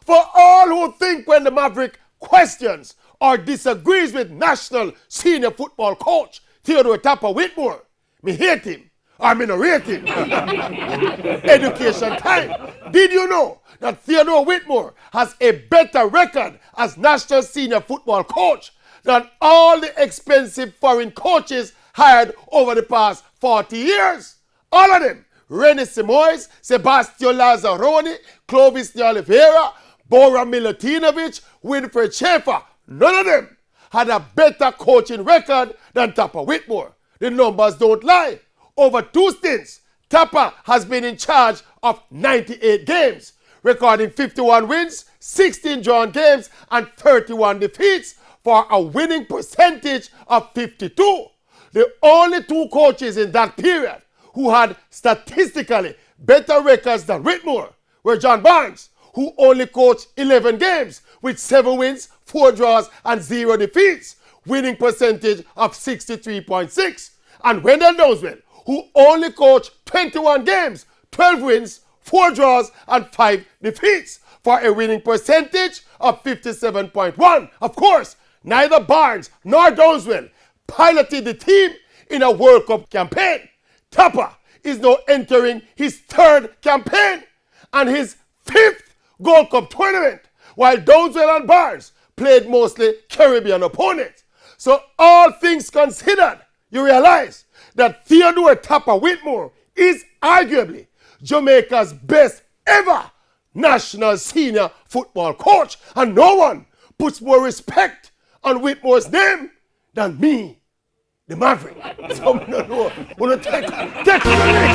For all who think when the Maverick questions or disagrees with national senior football coach THEODORE Tapper Whitmore, me hate him or me no rate him. Education time. Did you know that THEODORE Whitmore has a better record as national senior football coach than all the expensive foreign coaches hired over the past 40 years? All of them. René Simoes, Sebastian Lazzaroni, Clovis de Oliveira, Bora Milutinovic, Winfred Schaefer. None of them had a better coaching record than Tapper Whitmore. The numbers don't lie. Over 2 stints, Tapper has been in charge of 98 games, recording 51 wins, 16 drawn games, and 31 defeats for a winning percentage of 52. The only 2 coaches in that period who had statistically better records than Whitmore were John Barnes, who only coached 11 games with 7 wins, 4 draws, and 0 defeats, winning percentage of 63.6, and Wendell Downswell, who only coached 21 games, 12 wins, 4 draws, and 5 defeats, for a winning percentage of 57.1. Of course, neither Barnes nor Downswell piloted the team in a World Cup campaign. Tapper is now entering his 3rd campaign and his 5th Gold Cup tournament, while Downswell and Barnes played mostly Caribbean opponents. So all things considered, you realize that THEODORE Tapper Whitmore is arguably Jamaica's best ever national senior football coach, and no one puts more respect on Whitmore's name than me, the Maverick. So, no, take it away.